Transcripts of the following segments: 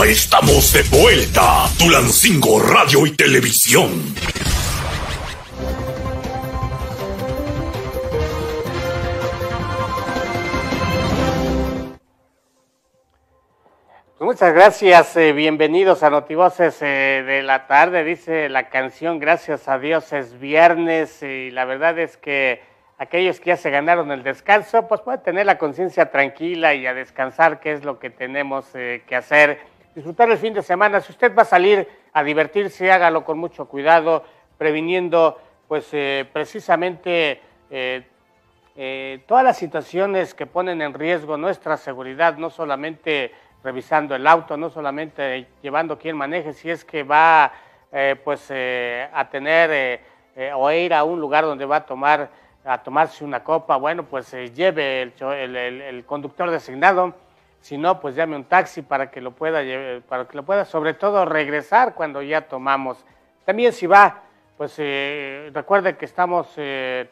Ya estamos de vuelta, Tulancingo Radio y Televisión. Muchas gracias, bienvenidos a Notivoces de la tarde. Dice la canción, gracias a Dios es viernes, y la verdad es que aquellos que ya se ganaron el descanso, pues pueden tener la conciencia tranquila y a descansar, que es lo que tenemos que hacer. Disfrutar el fin de semana. Si usted va a salir a divertirse, hágalo con mucho cuidado, previniendo pues precisamente todas las situaciones que ponen en riesgo nuestra seguridad, no solamente revisando el auto, no solamente llevando quien maneje, si es que va a tener o a ir a un lugar donde va a tomarse una copa, bueno, pues lleve el conductor designado, si no, pues llame un taxi para que lo pueda sobre todo regresar cuando ya tomamos. También si va, pues recuerde que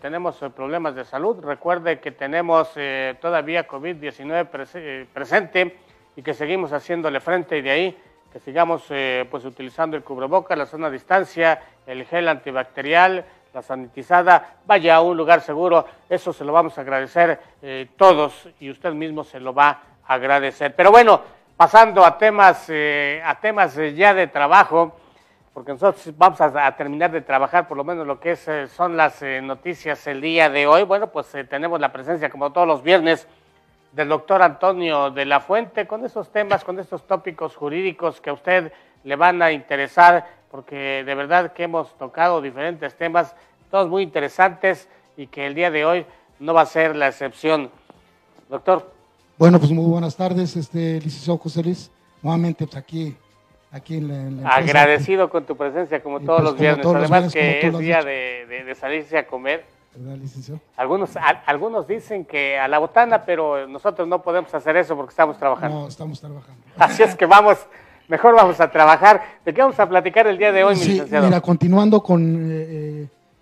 tenemos problemas de salud, recuerde que tenemos todavía COVID-19 presente, y que seguimos haciéndole frente, y de ahí que sigamos pues utilizando el cubrebocas, la sana distancia, el gel antibacterial, la sanitizada, vaya a un lugar seguro. Eso se lo vamos a agradecer todos, y usted mismo se lo va a agradecer. Pero bueno, pasando a temas ya de trabajo, porque nosotros vamos a terminar de trabajar por lo menos lo que son las noticias el día de hoy. Bueno, pues tenemos la presencia, como todos los viernes, del doctor Antonio de la Fuente, con esos temas, con estos tópicos jurídicos que a usted le van a interesar, porque de verdad que hemos tocado diferentes temas, todos muy interesantes, y que el día de hoy no va a ser la excepción. Doctor. Bueno, pues muy buenas tardes, licenciado José Luis, nuevamente pues aquí en la agradecido con tu presencia, como todos los viernes, además que es día de salirse a comer. ¿Verdad, licenciado? Algunos dicen que a la botana, pero nosotros no podemos hacer eso porque estamos trabajando. No, estamos trabajando. Así es que mejor vamos a trabajar. ¿De qué vamos a platicar el día de hoy, mi licenciado? Mira, continuando con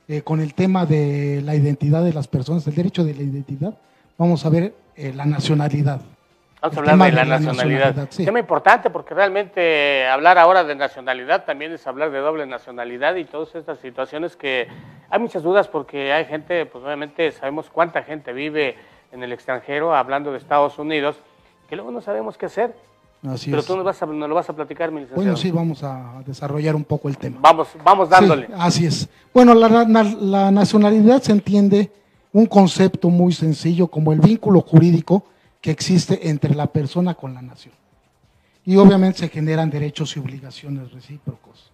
el tema de la identidad de las personas, el derecho de la identidad, vamos a ver la nacionalidad. Vamos a hablar de la nacionalidad. Sí. Tema importante, porque realmente hablar ahora de nacionalidad también es hablar de doble nacionalidad y todas estas situaciones que hay muchas dudas, porque hay gente, pues obviamente sabemos cuánta gente vive en el extranjero, hablando de Estados Unidos, que luego no sabemos qué hacer. Así Pero es. tú nos lo vas a platicar, mi licenciado. Bueno, sí, vamos a desarrollar un poco el tema. Vamos dándole. Sí, así es. Bueno, la nacionalidad se entiende un concepto muy sencillo como el vínculo jurídico que existe entre la persona con la nación. Y obviamente se generan derechos y obligaciones recíprocos.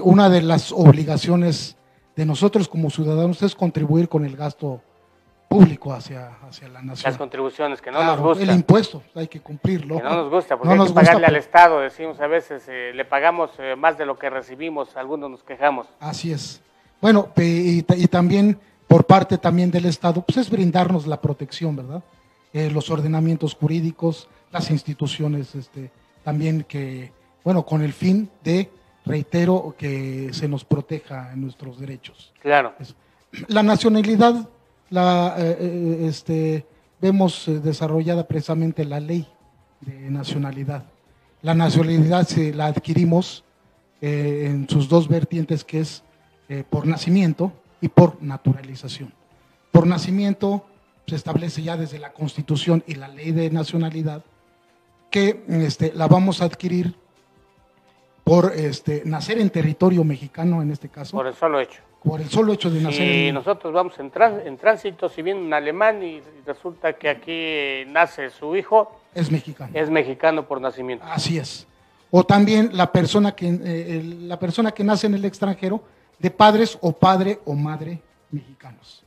Una de las obligaciones de nosotros como ciudadanos es contribuir con el gasto público hacia la nación. Las contribuciones, que no nos gusta. El impuesto, hay que cumplirlo. Que no nos gusta, porque hay que pagarle al Estado, decimos a veces, le pagamos más de lo que recibimos, algunos nos quejamos. Así es. Bueno, y también por parte también del Estado, pues es brindarnos la protección, ¿verdad? Los ordenamientos jurídicos, las instituciones también que, bueno, con el fin de, reitero, que se nos proteja en nuestros derechos. Claro. La nacionalidad vemos desarrollada precisamente la ley de nacionalidad. La nacionalidad la adquirimos en sus dos vertientes, que es por nacimiento y por naturalización. Por nacimiento se establece ya desde la Constitución y la Ley de Nacionalidad que la vamos a adquirir por nacer en territorio mexicano, en este caso. Por el solo hecho. Por el solo hecho de nacer. Si nosotros vamos en tránsito, si viene un alemán y resulta que aquí nace su hijo, es mexicano. Es mexicano por nacimiento. Así es. O también la persona que nace en el extranjero, de padres o padre o madre mexicanos.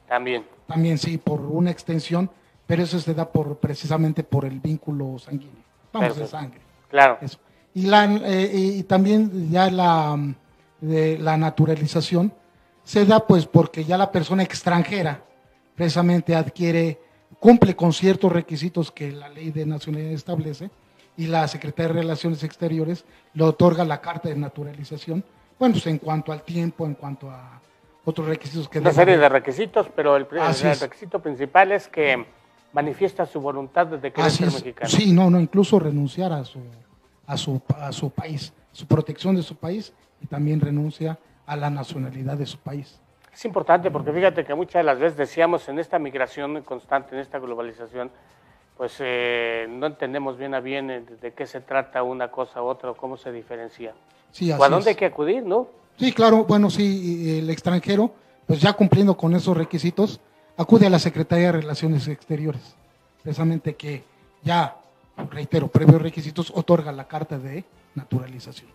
También sí, por una extensión, pero eso se da precisamente por el vínculo sanguíneo. Vamos, de sangre. Claro. Eso. Y también ya la naturalización se da pues porque ya la persona extranjera precisamente cumple con ciertos requisitos que la Ley de Nacionalidad establece, y la Secretaría de Relaciones Exteriores le otorga la carta de naturalización, bueno, pues en cuanto al tiempo, en cuanto a otros requisitos que... Una serie de requisitos, pero el requisito principal es que manifiesta su voluntad de querer ser mexicano. Sí, no, incluso renunciar a su país, su protección de su país, y también renuncia a la nacionalidad de su país. Es importante porque fíjate que muchas de las veces decíamos en esta migración constante, en esta globalización, pues no entendemos bien a bien de qué se trata una cosa u otra o cómo se diferencia. Sí, ¿O a dónde hay que acudir, no? Sí, claro, bueno, sí, el extranjero, pues ya cumpliendo con esos requisitos, acude a la Secretaría de Relaciones Exteriores, precisamente que ya, reitero, previos requisitos, otorga la carta de naturalización.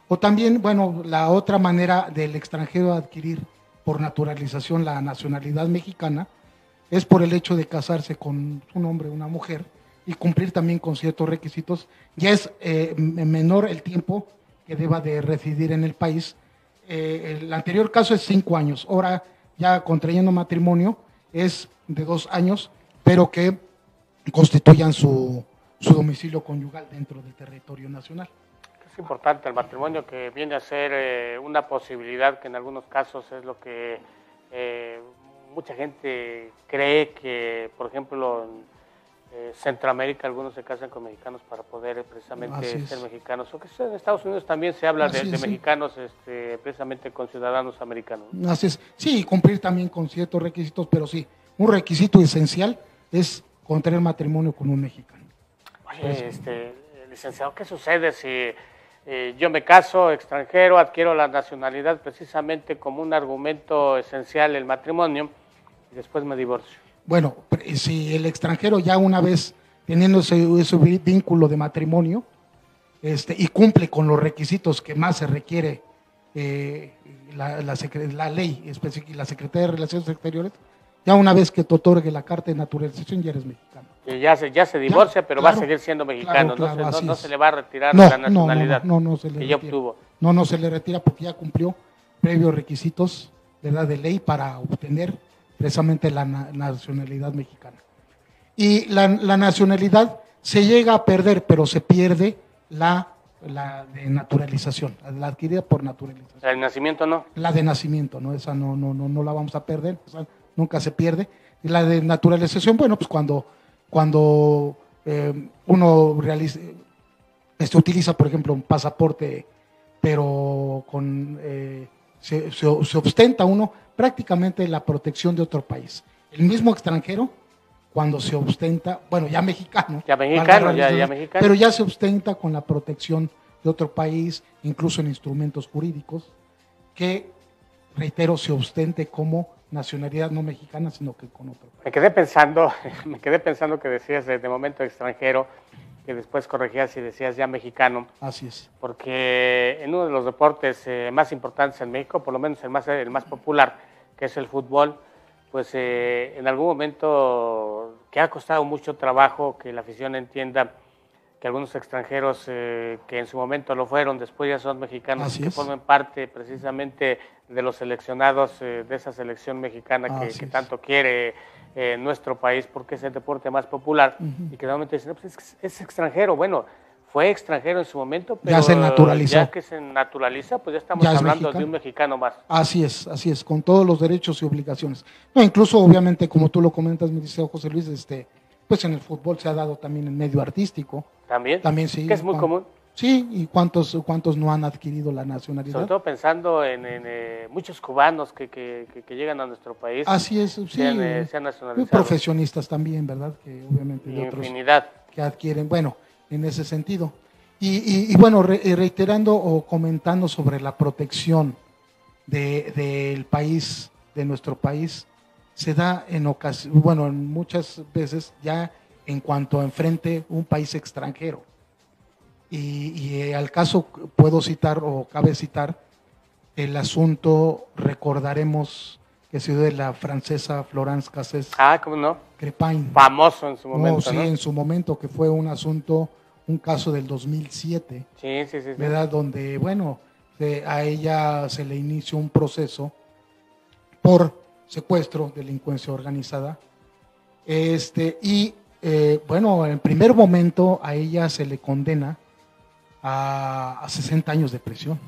O también, bueno, la otra manera del extranjero adquirir por naturalización la nacionalidad mexicana es por el hecho de casarse con un hombre o una mujer y cumplir también con ciertos requisitos. Ya es menor el tiempo que deba de residir en el país. El anterior caso es 5 años, ahora ya contrayendo matrimonio es de 2 años, pero que constituyan su domicilio conyugal dentro del territorio nacional. Es importante el matrimonio, que viene a ser una posibilidad que en algunos casos es lo que mucha gente cree que, por ejemplo, en Centroamérica algunos se casan con mexicanos para poder precisamente ser mexicanos, o que en Estados Unidos también se habla de mexicanos precisamente con ciudadanos americanos. Así es, sí, cumplir también con ciertos requisitos, pero sí, un requisito esencial es contraer matrimonio con un mexicano. Oye, licenciado, ¿qué sucede si yo me caso, extranjero, adquiero la nacionalidad precisamente como un argumento esencial el matrimonio y después me divorcio? Bueno, si el extranjero ya una vez teniendo ese vínculo de matrimonio y cumple con los requisitos que más se requiere la ley específica y la Secretaría de Relaciones Exteriores, ya una vez que te otorgue la carta de naturalización ya eres mexicano. Y ya se divorcia, pero claro, va a seguir siendo mexicano, claro, no se le va a retirar la nacionalidad no se le que ya retira. obtuvo. No se le retira porque ya cumplió previos requisitos, ¿verdad?, de ley para obtener precisamente la nacionalidad mexicana. Y la nacionalidad se llega a perder, pero se pierde la de naturalización, la adquirida por naturalización. ¿La de nacimiento no? La de nacimiento, ¿no? Esa no la vamos a perder, esa nunca se pierde. Y la de naturalización, bueno, pues cuando uno utiliza, por ejemplo, un pasaporte, pero se ostenta uno prácticamente la protección de otro país. El mismo extranjero, cuando se ostenta, bueno, ya mexicano, pero ya se ostenta con la protección de otro país, incluso en instrumentos jurídicos, que, reitero, se ostente como nacionalidad no mexicana, sino que con otro país. Me quedé pensando que decías de momento extranjero, que después corregías y decías ya mexicano. Así es. Porque en uno de los deportes más importantes en México, por lo menos el más popular, que es el fútbol, pues en algún momento que ha costado mucho trabajo que la afición entienda que algunos extranjeros que en su momento lo fueron, después ya son mexicanos, que formen parte precisamente de los seleccionados de esa selección mexicana que tanto quiere nuestro país, porque es el deporte más popular, y que normalmente dicen, no, pues es extranjero. Bueno, fue extranjero en su momento, pero ya se naturalizó. Ya que se naturaliza, pues ya estamos hablando de un mexicano más. Así es, con todos los derechos y obligaciones. No, incluso, obviamente, como tú lo comentas, me dice José Luis, pues en el fútbol se ha dado también en medio artístico. También sí. Que es muy común. Sí, y cuántos no han adquirido la nacionalidad. Sobre todo pensando en muchos cubanos que llegan a nuestro país. Así es, sí. Sean nacionalizados. Profesionistas también, ¿verdad? Que obviamente de otros que adquieren, bueno, en ese sentido. Y bueno, reiterando o comentando sobre la protección del país, de nuestro país, se da en muchas veces ya en cuanto enfrente un país extranjero. Y al caso puedo citar o cabe citar el asunto, recordaremos que se dio de la francesa Florence Cassés. ¿Cómo no? Crepin. Famoso en su momento, Sí, en su momento, que fue un caso del 2007. Sí. ¿Verdad? Donde, bueno, a ella se le inició un proceso por secuestro, delincuencia organizada. Bueno, en primer momento a ella se le condena a 60 años de prisión.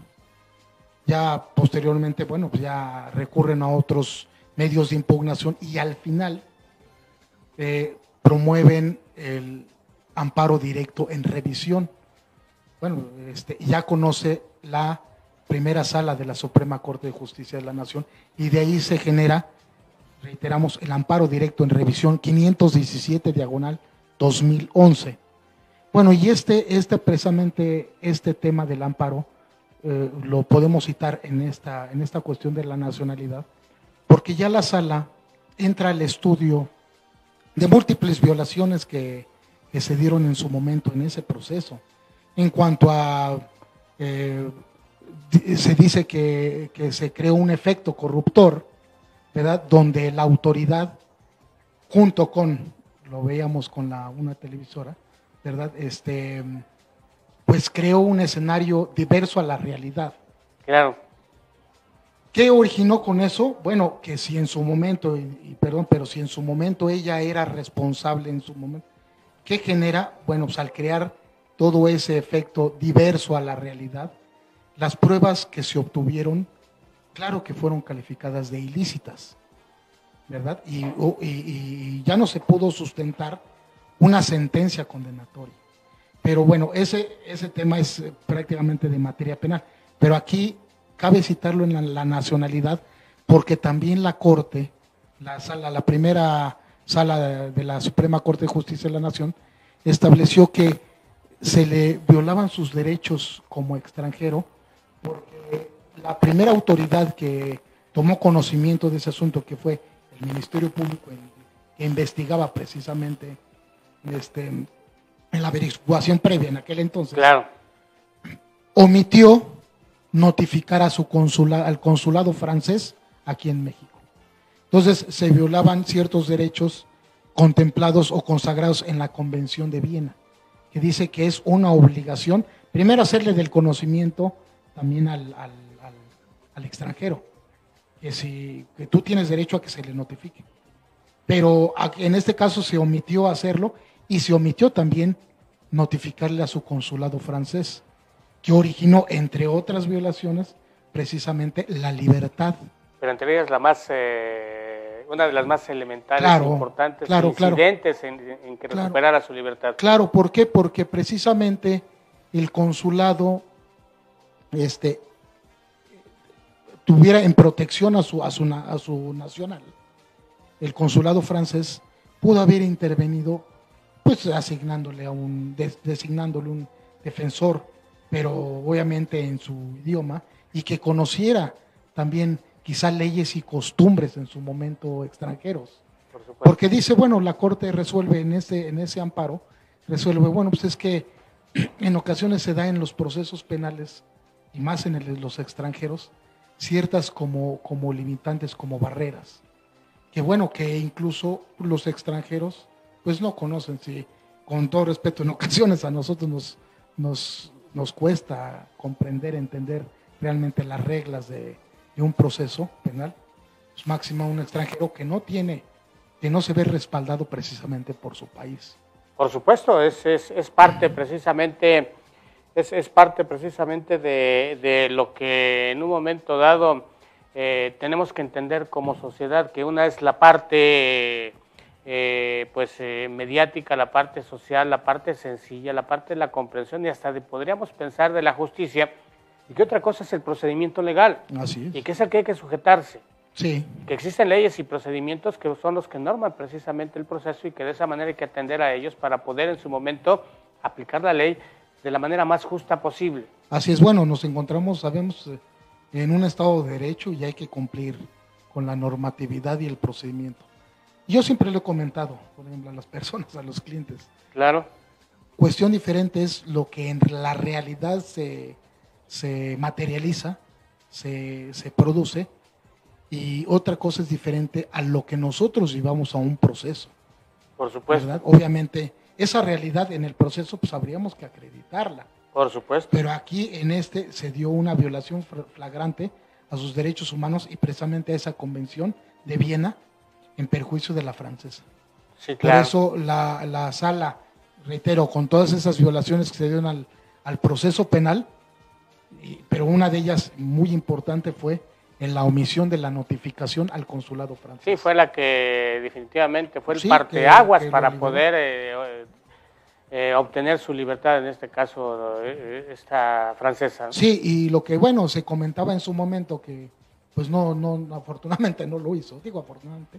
Ya posteriormente, bueno, pues ya recurren a otros medios de impugnación y al final promueven el amparo directo en revisión. bueno, ya conoce la primera sala de la Suprema Corte de Justicia de la Nación y de ahí se genera, reiteramos, el amparo directo en revisión 517 diagonal 2011. Bueno, y precisamente este tema del amparo lo podemos citar en esta cuestión de la nacionalidad, porque ya la sala entra al estudio de múltiples violaciones que se dieron en su momento en ese proceso. En cuanto a, se dice que se creó un efecto corruptor, ¿verdad? Donde la autoridad, junto con, lo veíamos con una televisora, ¿verdad? Pues creó un escenario diverso a la realidad. Claro. ¿Qué originó con eso? Bueno, que si en su momento, pero si en su momento ella era responsable en su momento, ¿qué genera? Bueno, pues al crear todo ese efecto diverso a la realidad, las pruebas que se obtuvieron, claro que fueron calificadas de ilícitas, ¿verdad? Y ya no se pudo sustentar una sentencia condenatoria. Pero bueno, ese tema es prácticamente de materia penal. Pero aquí cabe citarlo en la nacionalidad, porque también la Corte, la primera sala de la Suprema Corte de Justicia de la Nación, estableció que se le violaban sus derechos como extranjero, porque la primera autoridad que tomó conocimiento de ese asunto, que fue el Ministerio Público, que investigaba precisamente en la averiguación previa en aquel entonces, claro, omitió notificar al consulado francés aquí en México. Entonces se violaban ciertos derechos contemplados o consagrados en la Convención de Viena, que dice que es una obligación, primero hacerle del conocimiento también al extranjero, que tú tienes derecho a que se le notifique. Pero en este caso se omitió hacerlo y se omitió también notificarle a su consulado francés, que originó, entre otras violaciones, precisamente la libertad. Pero entre ellas una de las más elementales, claro, importantes, claro, incidentes en que recuperara su libertad. Claro, ¿por qué? Porque precisamente el consulado tuviera en protección a su nacional. El consulado francés pudo haber intervenido, pues designándole un defensor, pero obviamente en su idioma, y que conociera también quizá leyes y costumbres en su momento extranjeros. Por supuesto. Porque dice, bueno, la Corte resuelve en ese amparo, resuelve, bueno, pues es que en ocasiones se da en los procesos penales, y más en los extranjeros, ciertas como limitantes, como barreras, que bueno, que incluso los extranjeros pues no conocen. Sí, con todo respeto, en ocasiones a nosotros nos cuesta comprender, entender realmente las reglas de un proceso penal, pues máxima un extranjero que no se ve respaldado precisamente por su país. Por supuesto, es parte precisamente, es parte precisamente de lo que en un momento dado tenemos que entender como sociedad, que una es la parte mediática, la parte social, la parte sencilla, la parte de la comprensión y hasta podríamos pensar de la justicia, y que otra cosa es el procedimiento legal. Así es. Y que es el que hay que sujetarse. Sí. Que existen leyes y procedimientos que son los que norman precisamente el proceso y que de esa manera hay que atender a ellos para poder en su momento aplicar la ley de la manera más justa posible. Así es, bueno, nos encontramos, sabemos, en un Estado de Derecho y hay que cumplir con la normatividad y el procedimiento. Yo siempre lo he comentado, por ejemplo, a las personas, a los clientes. Claro. Cuestión diferente es lo que en la realidad se materializa, se produce, y otra cosa es diferente a lo que nosotros llevamos a un proceso. Por supuesto. ¿Verdad? Obviamente, esa realidad en el proceso pues habríamos que acreditarla. Por supuesto. Pero aquí se dio una violación flagrante a sus derechos humanos y precisamente a esa convención de Viena en perjuicio de la francesa. Sí, claro. Por eso la sala, reitero, con todas esas violaciones que se dieron al proceso penal, pero una de ellas muy importante fue en la omisión de la notificación al consulado francés. Sí, fue la que definitivamente fue el parteaguas para poder obtener su libertad, en este caso esta francesa. Sí, y lo que, bueno, se comentaba en su momento que, pues no, afortunadamente no lo hizo, digo afortunadamente,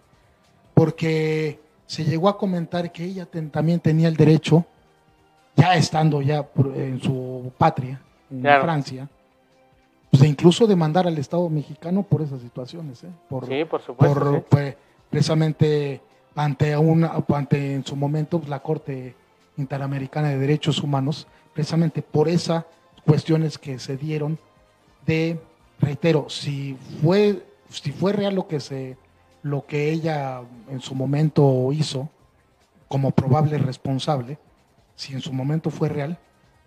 porque se llegó a comentar que ella también tenía el derecho, ya estando ya en su patria, en claro. Francia, pues incluso demandar al Estado mexicano por esas situaciones, sí, por supuesto. Sí. Pues, precisamente ante en su momento pues, la Corte Interamericana de Derechos Humanos, precisamente por esas cuestiones que se dieron reitero, si fue real lo que ella en su momento hizo como probable responsable, si en su momento fue real,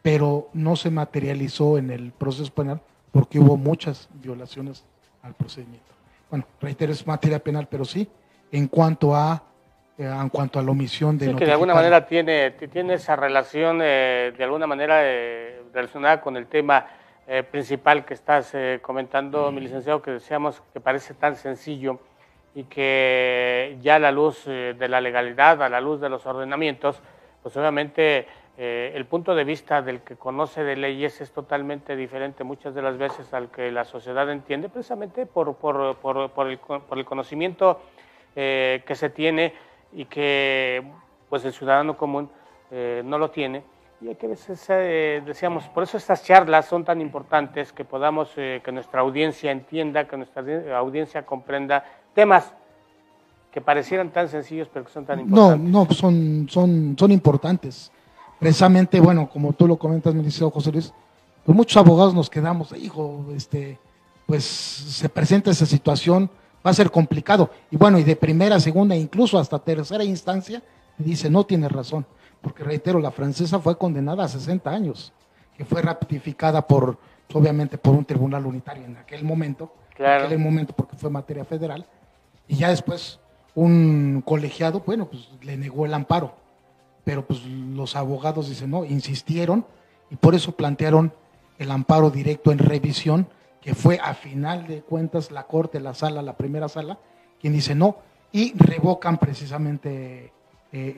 pero no se materializó en el proceso penal porque hubo muchas violaciones al procedimiento. Bueno, reitero, es materia penal, pero sí, en cuanto a la omisión de sí, que de alguna manera tiene esa relación de alguna manera relacionada con el tema principal que estás comentando, mi licenciado, que decíamos que parece tan sencillo y que ya a la luz de la legalidad, a la luz de los ordenamientos, pues obviamente el punto de vista del que conoce de leyes es totalmente diferente muchas de las veces al que la sociedad entiende, precisamente por el conocimiento que se tiene y que pues el ciudadano común no lo tiene. Y hay que veces decíamos, por eso estas charlas son tan importantes, que podamos, que nuestra audiencia entienda, que nuestra audiencia comprenda temas que parecieran tan sencillos, pero que son tan importantes. No, son importantes. Precisamente, bueno, como tú lo comentas, mi licenciado José Luis, pues muchos abogados nos quedamos, hijo, pues se presenta esa situación, va a ser complicado. Y bueno, y de primera, segunda, incluso hasta tercera instancia, dice, no tiene razón. Porque reitero, la francesa fue condenada a 60 años, que fue ratificada obviamente por un tribunal unitario en aquel momento, claro. Porque fue materia federal, y ya después un colegiado, bueno, pues le negó el amparo, pero pues los abogados dicen no, insistieron, y por eso plantearon el amparo directo en revisión, que fue a final de cuentas la corte, la primera sala, quien dice no, y revocan precisamente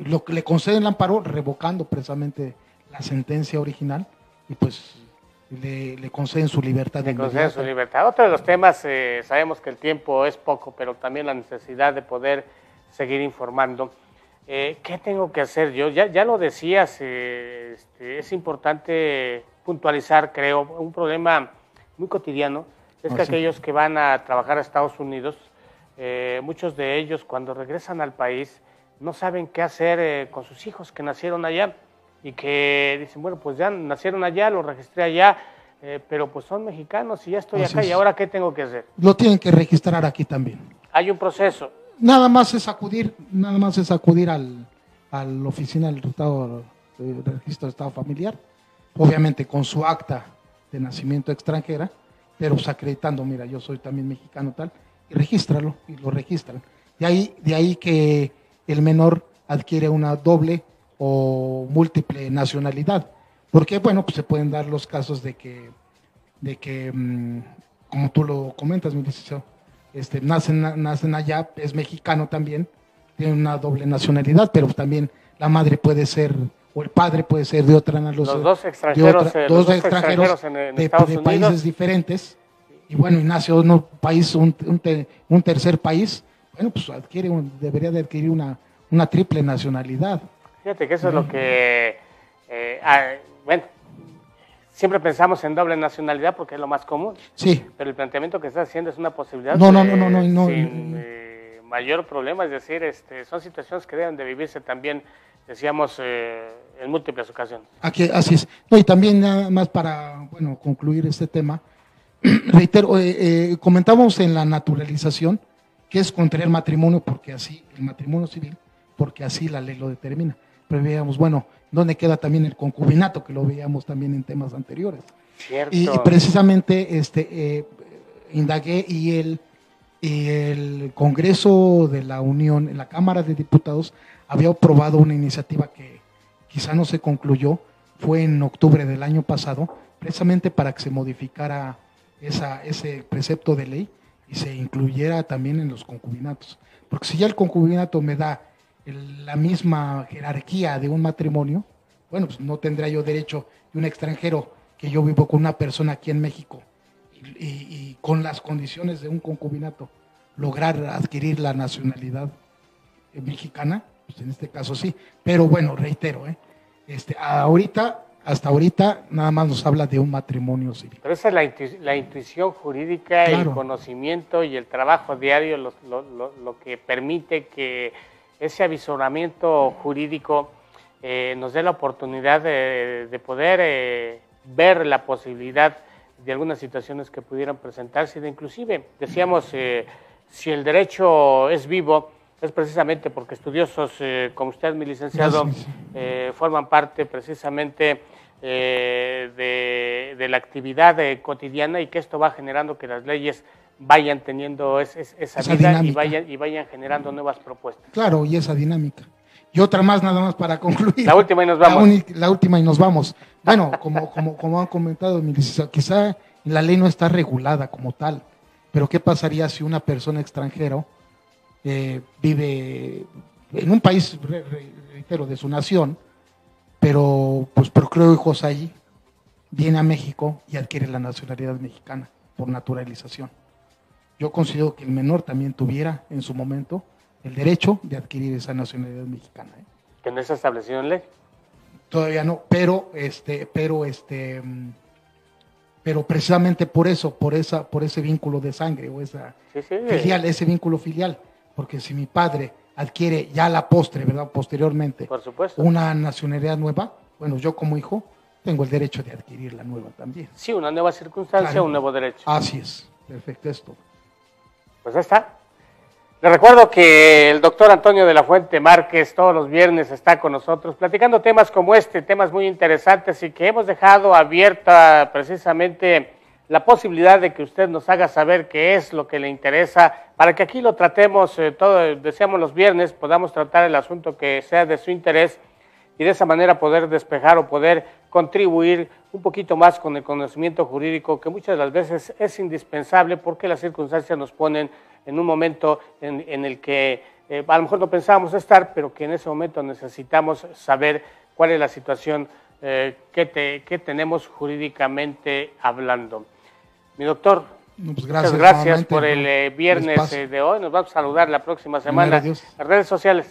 lo que le conceden el amparo, revocando precisamente la sentencia original, y pues le conceden su libertad. Le conceden su libertad. Otro de los temas, sabemos que el tiempo es poco, pero también la necesidad de poder seguir informando. ¿Qué tengo que hacer yo? Ya lo decías, es importante puntualizar, creo, un problema muy cotidiano, es que aquellos que van a trabajar a Estados Unidos, muchos de ellos cuando regresan al país, no saben qué hacer con sus hijos que nacieron allá y que dicen, bueno, pues ya nacieron allá, los registré allá, pero pues son mexicanos y ya estoy acá, ¿y ahora qué tengo que hacer? Lo tienen que registrar aquí también. Hay un proceso. Nada más es acudir a la oficina del registro de Estado familiar, obviamente con su acta de nacimiento extranjera, pero pues acreditando, mira, yo soy también mexicano tal, y regístralo, y lo registran. De ahí que el menor adquiere una doble o múltiple nacionalidad. Porque, bueno, pues se pueden dar los casos de que como tú lo comentas, mi licenciado, nacen allá, es mexicano también, tiene una doble nacionalidad, pero también la madre puede ser, o el padre puede ser de otra nacionalidad. Los dos extranjeros, en Estados Unidos, países diferentes, y bueno, y nace un país, un tercer país, bueno, pues debería de adquirir una triple nacionalidad. Fíjate que eso es lo que, bueno, siempre pensamos en doble nacionalidad porque es lo más común. Sí. Pero el planteamiento que estás haciendo es una posibilidad no, sin mayor problema, es decir, son situaciones que deben de vivirse también, decíamos, en múltiples ocasiones. Aquí, así es. No, y también nada más para, bueno, concluir este tema, reitero, comentábamos en la naturalización que es contraer matrimonio porque así, el matrimonio civil, porque así la ley lo determina. Pero veíamos, bueno, ¿dónde queda también el concubinato? Que lo veíamos también en temas anteriores. Cierto. Y precisamente indagué y el Congreso de la Unión, en la Cámara de Diputados, había aprobado una iniciativa que quizá no se concluyó, fue en octubre del año pasado, precisamente para que se modificara ese precepto de ley y se incluyera también en los concubinatos. Porque si ya el concubinato me da la misma jerarquía de un matrimonio, bueno, pues no tendría yo derecho de un extranjero que yo vivo con una persona aquí en México y con las condiciones de un concubinato lograr adquirir la nacionalidad mexicana, pues en este caso sí, pero bueno, reitero, hasta ahorita nada más nos habla de un matrimonio civil. Pero esa es la intuición jurídica, claro, el conocimiento y el trabajo diario lo que permite que ese avisoramiento jurídico nos dé la oportunidad de poder ver la posibilidad de algunas situaciones que pudieran presentarse, inclusive decíamos, si el derecho es vivo, es precisamente porque estudiosos como usted, mi licenciado, forman parte precisamente de la actividad cotidiana, y que esto va generando que las leyes vayan teniendo esa vida y vayan generando nuevas propuestas. Claro, y esa dinámica. Y otra más, nada más para concluir. La última y nos vamos. La última y nos vamos. Bueno, como han comentado, mi licenciado, quizá la ley no está regulada como tal, pero ¿qué pasaría si una persona extranjera vive en un país, reitero, de su nación, pero pues procreó hijos allí, viene a México y adquiere la nacionalidad mexicana por naturalización? Yo considero que el menor también tuviera en su momento el derecho de adquirir esa nacionalidad mexicana. ¿Que no está establecido en ley? Todavía no, pero precisamente por eso, por ese vínculo de sangre o esa filial, ese vínculo filial, porque si mi padre adquiere ya a la postre, ¿verdad? Posteriormente, por supuesto, una nacionalidad nueva, bueno, yo como hijo tengo el derecho de adquirir la nueva también. Sí, una nueva circunstancia, claro, un nuevo derecho. Así es, perfecto esto. Pues ya está. Les recuerdo que el doctor Antonio de la Fuente Márquez todos los viernes está con nosotros platicando temas como temas muy interesantes, y que hemos dejado abierta precisamente la posibilidad de que usted nos haga saber qué es lo que le interesa, para que aquí lo tratemos, deseamos los viernes, podamos tratar el asunto que sea de su interés, y de esa manera poder despejar o poder contribuir un poquito más con el conocimiento jurídico, que muchas de las veces es indispensable porque las circunstancias nos ponen en un momento en el que a lo mejor no pensábamos estar, pero que en ese momento necesitamos saber cuál es la situación que tenemos jurídicamente hablando. Mi doctor, pues muchas gracias por el viernes de hoy. Nos vamos a saludar la próxima semana. Las redes sociales.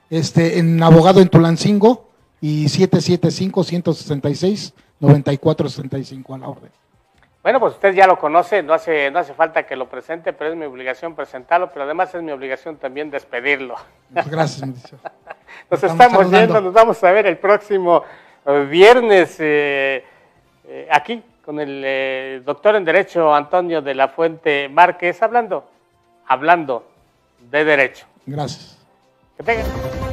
En Abogado en Tulancingo y 775-166-9465 a la orden. Bueno, pues usted ya lo conoce, no hace falta que lo presente, pero es mi obligación presentarlo, pero además es mi obligación también despedirlo. Pues gracias, Mauricio. Nos estamos yendo, nos vamos a ver el próximo viernes aquí con el doctor en Derecho Antonio de la Fuente Márquez, hablando de derecho. Gracias. Que tengan.